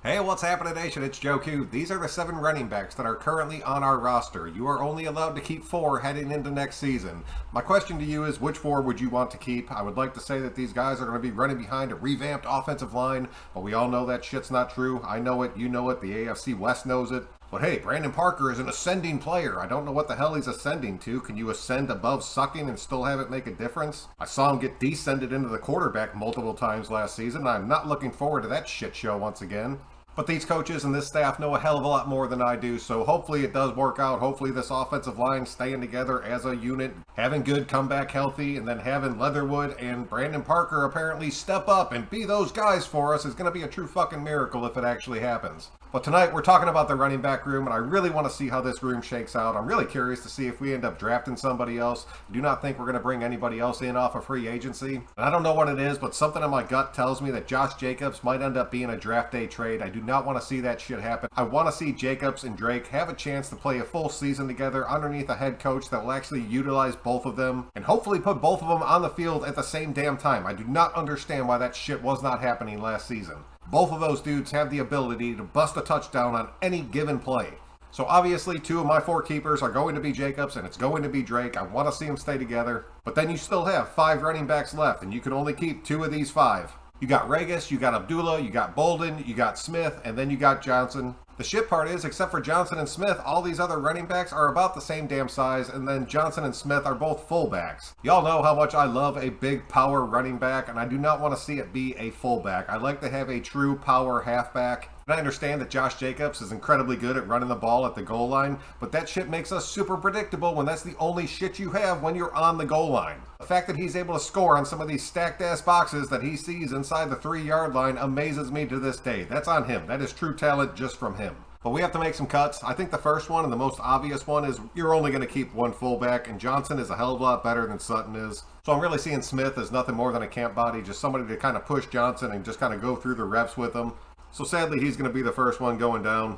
Hey, what's happening, Nation? It's Joe Q. These are the 7 running backs that are currently on our roster. You are only allowed to keep 4 heading into next season. My question to you is, which 4 would you want to keep? I would like to say that these guys are going to be running behind a revamped offensive line, but we all know that shit's not true. I know it, you know it, the AFC West knows it. But hey, Brandon Parker is an ascending player. I don't know what the hell he's ascending to. Can you ascend above sucking and still have it make a difference? I saw him get descended into the quarterback multiple times last season. I'm not looking forward to that shit show once again. But these coaches and this staff know a hell of a lot more than I do, so hopefully it does work out. Hopefully this offensive line staying together as a unit, having good comeback healthy, and then having Leatherwood and Brandon Parker apparently step up and be those guys for us is going to be a true fucking miracle if it actually happens. But tonight we're talking about the running back room, and I really want to see how this room shakes out. I'm really curious to see if we end up drafting somebody else. I do not think we're going to bring anybody else in off of free agency. And I don't know what it is, but something in my gut tells me that Josh Jacobs might end up being a draft day trade. I do not want to see that shit happen. I want to see Jacobs and Drake have a chance to play a full season together underneath a head coach that will actually utilize both of them and hopefully put both of them on the field at the same damn time. I do not understand why that shit was not happening last season. Both of those dudes have the ability to bust a touchdown on any given play. So obviously 2 of my 4 keepers are going to be Jacobs and it's going to be Drake. I want to see them stay together. But then you still have 5 running backs left and you can only keep 2 of these 5. You got Regis, you got Abdullah, you got Bolden, you got Smith, and then you got Johnson. The shit part is, except for Johnson and Smith, all these other running backs are about the same damn size, and then Johnson and Smith are both fullbacks. Y'all know how much I love a big power running back, and I do not want to see it be a fullback. I like to have a true power halfback. And I understand that Josh Jacobs is incredibly good at running the ball at the goal line, but that shit makes us super predictable when that's the only shit you have when you're on the goal line. The fact that he's able to score on some of these stacked ass boxes that he sees inside the 3-yard line amazes me to this day. That's on him. That is true talent just from him. But we have to make some cuts. I think the first one and the most obvious one is you're only going to keep 1 fullback, and Johnson is a hell of a lot better than Sutton is. So I'm really seeing Smith as nothing more than a camp body, just somebody to kind of push Johnson and just kind of go through the reps with him. So sadly, he's going to be the first one going down.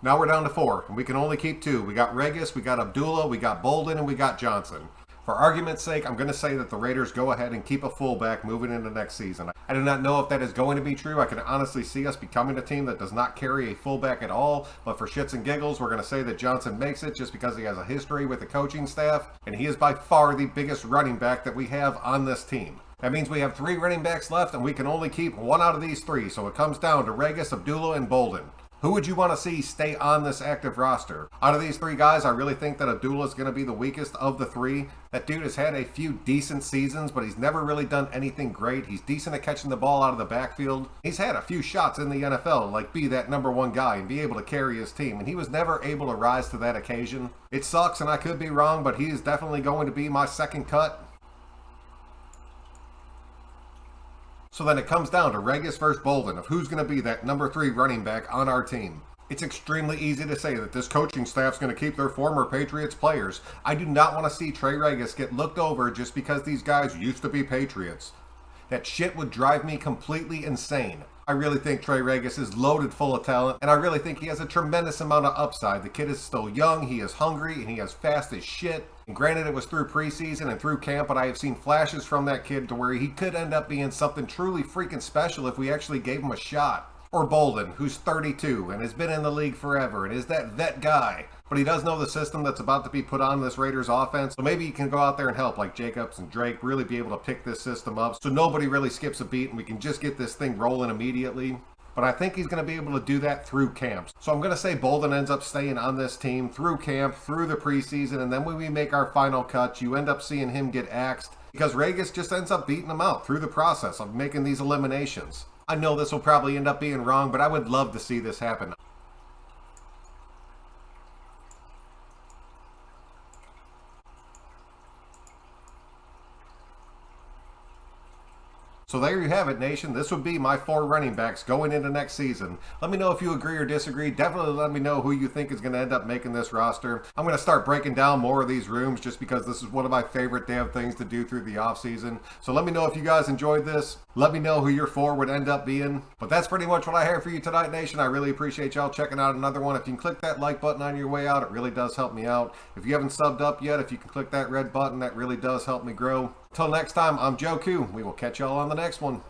Now we're down to 4, and we can only keep 2. We got Regis, we got Abdullah, we got Bolden, and we got Johnson. For argument's sake, I'm going to say that the Raiders go ahead and keep a fullback moving into next season. I do not know if that is going to be true. I can honestly see us becoming a team that does not carry a fullback at all. But for shits and giggles, we're going to say that Johnson makes it just because he has a history with the coaching staff. And he is by far the biggest running back that we have on this team. That means we have 3 running backs left and we can only keep 1 out of these 3. So it comes down to Regis, Abdullah, and Bolden. Who would you want to see stay on this active roster? Out of these 3 guys, I really think that Abdullah is going to be the weakest of the 3. That dude has had a few decent seasons, but he's never really done anything great. He's decent at catching the ball out of the backfield. He's had a few shots in the NFL, like be that number 1 guy and be able to carry his team, and he was never able to rise to that occasion. It sucks, and I could be wrong, but he is definitely going to be my second cut. So then it comes down to Regis versus Bolden of who's going to be that number 3 running back on our team. It's extremely easy to say that this coaching staff's going to keep their former Patriots players. I do not want to see Trey Regis get looked over just because these guys used to be Patriots. That shit would drive me completely insane. I really think Trey Regis is loaded full of talent, and I really think he has a tremendous amount of upside. The kid is still young, he is hungry, and he is fast as shit. And granted, it was through preseason and through camp, but I have seen flashes from that kid to where he could end up being something truly freaking special if we actually gave him a shot. Or Bolden, who's 32 and has been in the league forever and is that vet guy. But he does know the system that's about to be put on this Raiders offense. So maybe he can go out there and help like Jacobs and Drake really be able to pick this system up so nobody really skips a beat and we can just get this thing rolling immediately. But I think he's going to be able to do that through camps. So I'm going to say Bolden ends up staying on this team through camp, through the preseason, and then when we make our final cut, you end up seeing him get axed because Regis just ends up beating him out through the process of making these eliminations. I know this will probably end up being wrong, but I would love to see this happen. So there you have it, nation. This would be my 4 running backs going into next season. Let me know if you agree or disagree. Definitely let me know who you think is going to end up making this roster. I'm going to start breaking down more of these rooms just because this is one of my favorite damn things to do through the offseason. So let me know if you guys enjoyed this. Let me know who your 4 would end up being. But that's pretty much what I have for you tonight, nation. I really appreciate y'all checking out another one. If you can click that like button on your way out, it really does help me out. If you haven't subbed up yet, if you can click that red button, that really does help me grow. Until next time, I'm Joe Q. We will catch y'all on the next one.